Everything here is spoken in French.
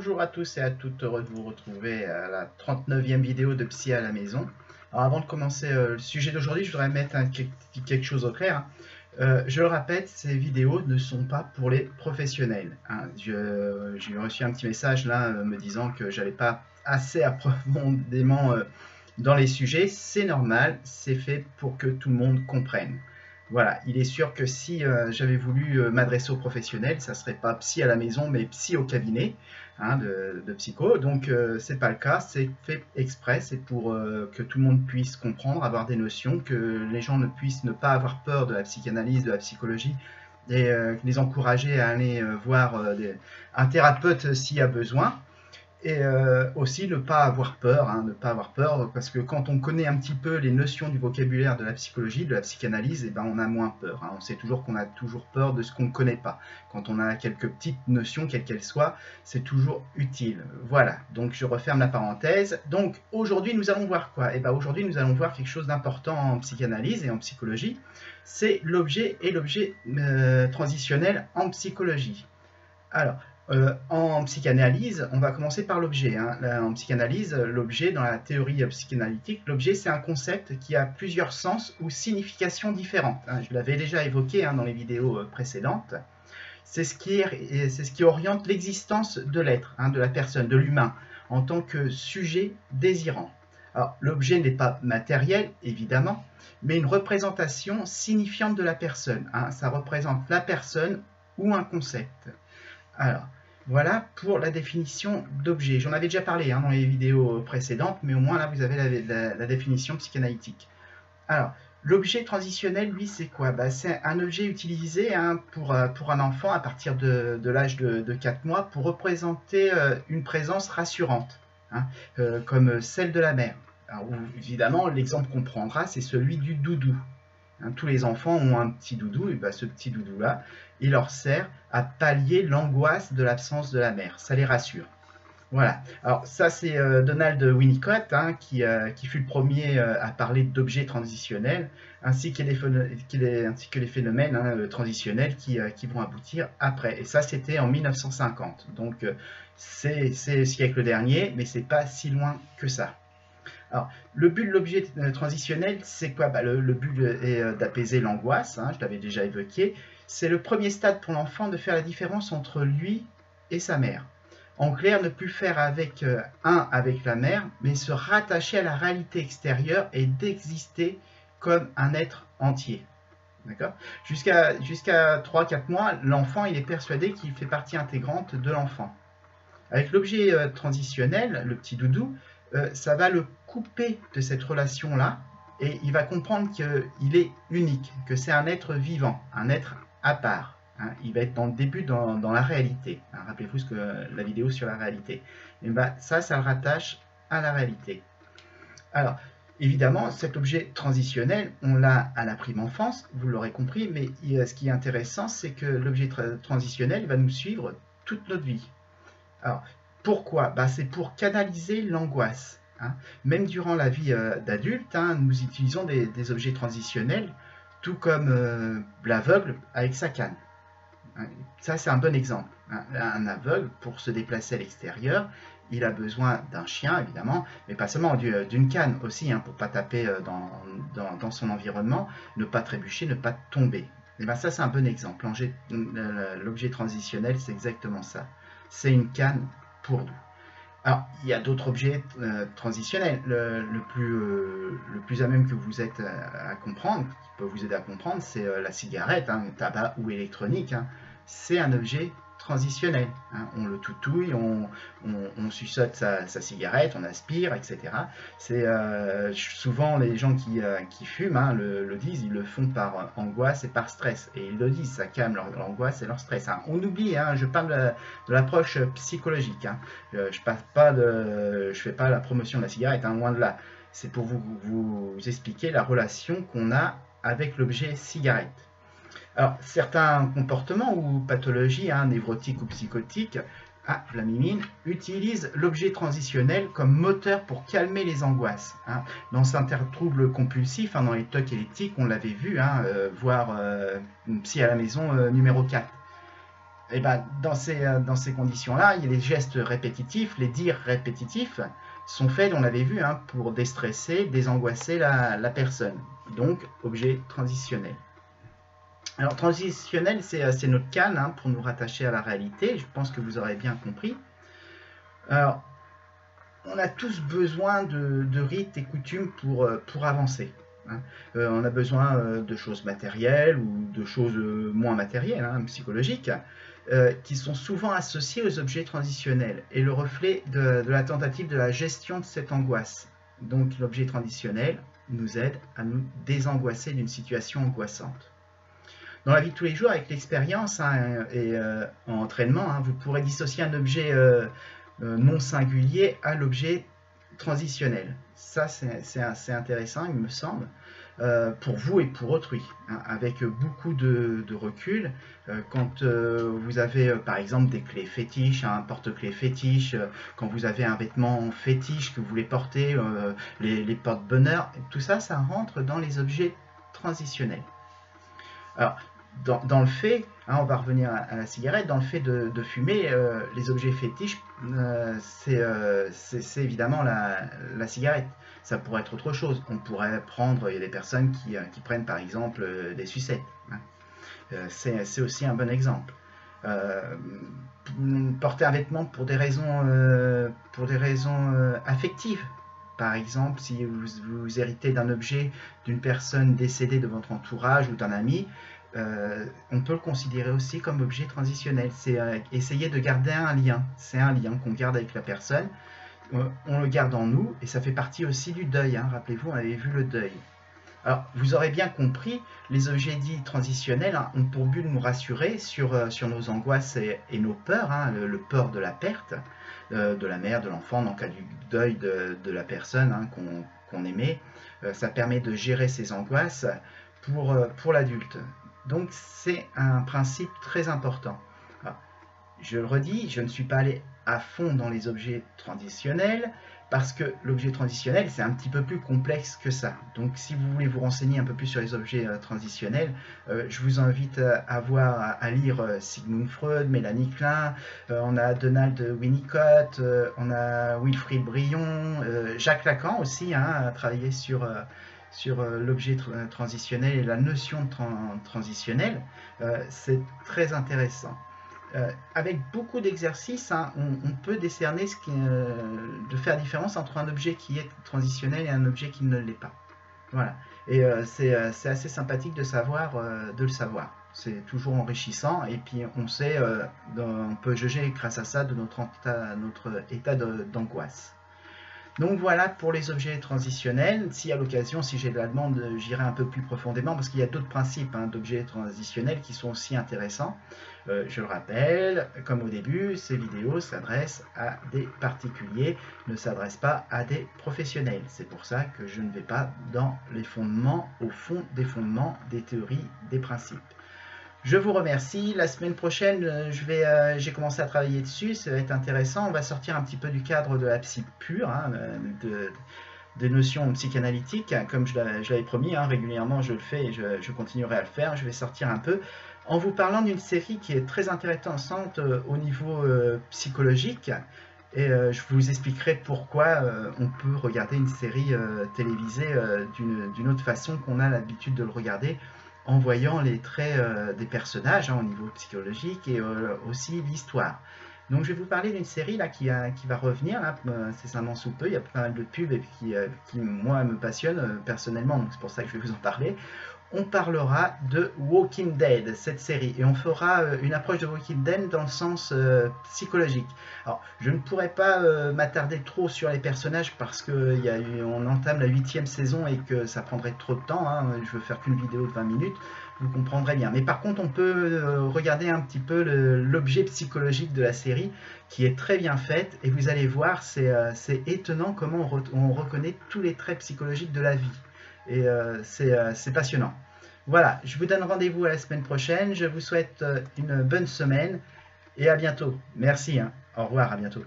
Bonjour à tous et à toutes, heureux de vous retrouver à la 39e vidéo de Psy à la maison. Alors avant de commencer le sujet d'aujourd'hui, je voudrais mettre quelque chose au clair. Je le répète, ces vidéos ne sont pas pour les professionnels. J'ai reçu un petit message là me disant que j'allais pas assez profondément dans les sujets. C'est normal, c'est fait pour que tout le monde comprenne. Voilà, il est sûr que si j'avais voulu m'adresser aux professionnels, ça serait pas psy à la maison, mais psy au cabinet de psycho. Donc c'est pas le cas, c'est fait exprès, c'est pour que tout le monde puisse comprendre, avoir des notions, que les gens ne puissent ne pas avoir peur de la psychanalyse, de la psychologie, et les encourager à aller voir un thérapeute s'il y a besoin. Et aussi ne pas avoir peur, ne pas avoir peur, parce que quand on connaît un petit peu les notions du vocabulaire de la psychologie, de la psychanalyse, et ben on a moins peur. On sait toujours qu'on a toujours peur de ce qu'on ne connaît pas. Quand on a quelques petites notions, quelles qu'elles soient, c'est toujours utile. Voilà, donc je referme la parenthèse. Donc aujourd'hui, nous allons voir quoi? Et ben aujourd'hui, nous allons voir quelque chose d'important en psychanalyse et en psychologie. C'est l'objet et l'objet transitionnel en psychologie. Alors, en psychanalyse, on va commencer par l'objet. En psychanalyse, l'objet, dans la théorie psychanalytique, l'objet, c'est un concept qui a plusieurs sens ou significations différentes. Je l'avais déjà évoqué dans les vidéos précédentes. C'est ce qui oriente l'existence de l'être, de la personne, de l'humain, en tant que sujet désirant. Alors, l'objet n'est pas matériel, évidemment, mais une représentation signifiante de la personne. Ça représente la personne ou un concept. Alors, voilà pour la définition d'objet. J'en avais déjà parlé dans les vidéos précédentes, mais au moins là, vous avez la définition psychanalytique. Alors, l'objet transitionnel, lui, c'est quoi? C'est un objet utilisé pour un enfant à partir de l'âge de 4 mois pour représenter une présence rassurante, comme celle de la mère. Alors, évidemment, l'exemple qu'on prendra, c'est celui du doudou. Tous les enfants ont un petit doudou, et ce petit doudou-là, il leur sert à pallier l'angoisse de l'absence de la mère. Ça les rassure. Voilà. Alors ça, c'est Donald Winnicott qui fut le premier à parler d'objets transitionnels, ainsi que les phénomènes transitionnels qui vont aboutir après. Et ça, c'était en 1950. Donc c'est le siècle dernier, mais c'est pas si loin que ça. Alors, le but de l'objet transitionnel, c'est quoi? Le but est d'apaiser l'angoisse, je l'avais déjà évoqué. C'est le premier stade pour l'enfant de faire la différence entre lui et sa mère. En clair, ne plus faire avec avec la mère, mais se rattacher à la réalité extérieure et d'exister comme un être entier. D'accord? Jusqu'à 3-4 mois, l'enfant il est persuadé qu'il fait partie intégrante de l'enfant. Avec l'objet transitionnel, le petit doudou, ça va le couper de cette relation-là et il va comprendre qu'il est unique, que c'est un être vivant, un être à part. Il va être dans le début dans la réalité. Rappelez-vous la vidéo sur la réalité. Et ça le rattache à la réalité. Alors, évidemment, cet objet transitionnel, on l'a à la prime enfance, vous l'aurez compris, mais ce qui est intéressant, c'est que l'objet transitionnel va nous suivre toute notre vie. Alors, pourquoi? C'est pour canaliser l'angoisse. Même durant la vie d'adulte, nous utilisons des objets transitionnels, tout comme l'aveugle avec sa canne. Ça, c'est un bon exemple. Un aveugle, pour se déplacer à l'extérieur, il a besoin d'un chien, évidemment, mais pas seulement, d'une canne aussi, pour ne pas taper dans son environnement, ne pas trébucher, ne pas tomber. Et ça, c'est un bon exemple. L'objet transitionnel, c'est exactement ça. C'est une canne pour nous. Alors, il y a d'autres objets transitionnels. Le plus à même que vous êtes à comprendre, qui peut vous aider à comprendre, c'est la cigarette, tabac ou électronique. C'est un objet transitionnel. On le toutouille, on suçote sa cigarette, on aspire, etc. C'est souvent les gens qui fument le disent, ils le font par angoisse et par stress. Et ils le disent, ça calme leur angoisse et leur stress. On oublie, je parle de l'approche psychologique. Je fais pas la promotion de la cigarette, loin de là. C'est pour vous expliquer la relation qu'on a avec l'objet cigarette. Alors, certains comportements ou pathologies, névrotiques ou psychotiques, je la mimine, utilisent l'objet transitionnel comme moteur pour calmer les angoisses. Dans certains troubles compulsifs, dans les TOC et les tics, on l'avait vu, voir Psy à la maison numéro 4. Et ben, dans ces conditions-là, il y a les gestes répétitifs, les dires répétitifs sont faits, on l'avait vu, hein, pour déstresser, désangoisser la personne. Donc, objet transitionnel. Alors, transitionnel, c'est notre canne, hein, pour nous rattacher à la réalité. Je pense que vous aurez bien compris. Alors, on a tous besoin de rites et coutumes pour avancer. Hein. On a besoin de choses matérielles ou de choses moins matérielles, hein, psychologiques, qui sont souvent associées aux objets transitionnels et le reflet de la tentative de la gestion de cette angoisse. Donc l'objet transitionnel nous aide à nous désangoisser d'une situation angoissante. Dans la vie de tous les jours, avec l'expérience, hein, et en entraînement, hein, vous pourrez dissocier un objet non singulier à l'objet transitionnel. Ça, c'est assez intéressant, il me semble, pour vous et pour autrui, hein, avec beaucoup de recul. Quand vous avez, par exemple, des clés fétiches, un porte-clés fétiche, quand vous avez un vêtement fétiche que vous voulez porter, les porte-bonheur, tout ça, ça rentre dans les objets transitionnels. Alors, dans le fait, hein, on va revenir à la cigarette, dans le fait de fumer, les objets fétiches, c'est évidemment la cigarette. Ça pourrait être autre chose. On pourrait prendre, il y a des personnes qui prennent par exemple des sucettes. Hein. C'est aussi un bon exemple. Porter un vêtement pour des raisons affectives. Par exemple, si vous héritez d'un objet d'une personne décédée de votre entourage ou d'un ami, on peut le considérer aussi comme objet transitionnel. C'est essayer de garder un lien. C'est un lien qu'on garde avec la personne. On le garde en nous et ça fait partie aussi du deuil. Hein. Rappelez-vous, on avait vu le deuil. Alors, vous aurez bien compris, les objets dits transitionnels, hein, ont pour but de nous rassurer sur nos angoisses et nos peurs, hein, le peur de la perte de la mère, de l'enfant, dans le cas du deuil de la personne, hein, qu'on aimait. Ça permet de gérer ses angoisses pour l'adulte. Donc, c'est un principe très important. Alors, je le redis, je ne suis pas allé à fond dans les objets transitionnels, parce que l'objet transitionnel, c'est un petit peu plus complexe que ça. Donc, si vous voulez vous renseigner un peu plus sur les objets transitionnels, je vous invite à lire Sigmund Freud, Mélanie Klein, on a Donald Winnicott, on a Wilfrid Brion, Jacques Lacan aussi, hein, a travaillé sur l'objet transitionnel et la notion de transitionnel. C'est très intéressant. Avec beaucoup d'exercices, hein, on peut décerner de faire la différence entre un objet qui est transitionnel et un objet qui ne l'est pas. Voilà. Et c'est assez sympathique de le savoir. C'est toujours enrichissant et puis on sait, on peut juger grâce à ça de notre état d'angoisse. Donc voilà pour les objets transitionnels. Si à l'occasion, si j'ai de la demande, j'irai un peu plus profondément parce qu'il y a d'autres principes, hein, d'objets transitionnels qui sont aussi intéressants. Je le rappelle, comme au début, ces vidéos s'adressent à des particuliers, ne s'adressent pas à des professionnels. C'est pour ça que je ne vais pas dans les fondements, au fond des fondements, des théories, des principes. Je vous remercie. La semaine prochaine, j'ai commencé à travailler dessus. Ça va être intéressant. On va sortir un petit peu du cadre de la psy pure, hein, des notions psychanalytiques. Comme je l'avais promis, hein, régulièrement je le fais et je continuerai à le faire. Je vais sortir un peu en vous parlant d'une série qui est très intéressante au niveau psychologique. Et je vous expliquerai pourquoi on peut regarder une série télévisée d'une autre façon qu'on a l'habitude de le regarder, en voyant les traits des personnages, hein, au niveau psychologique et aussi l'histoire. Donc je vais vous parler d'une série là, qui va revenir incessamment sous peu. Il y a pas mal de pubs et qui moi me passionnent personnellement, donc c'est pour ça que je vais vous en parler. On parlera de Walking Dead, cette série, et on fera une approche de Walking Dead dans le sens psychologique. Alors, je ne pourrais pas m'attarder trop sur les personnages parce qu'on entame la 8e saison et que ça prendrait trop de temps, hein. Je veux faire qu'une vidéo de 20 minutes, vous comprendrez bien. Mais par contre, on peut regarder un petit peu l'objet psychologique de la série, qui est très bien faite, et vous allez voir, c'est étonnant comment on reconnaît tous les traits psychologiques de la vie. Et c'est passionnant. Voilà, je vous donne rendez-vous à la semaine prochaine. Je vous souhaite une bonne semaine et à bientôt. Merci, hein. Au revoir, à bientôt.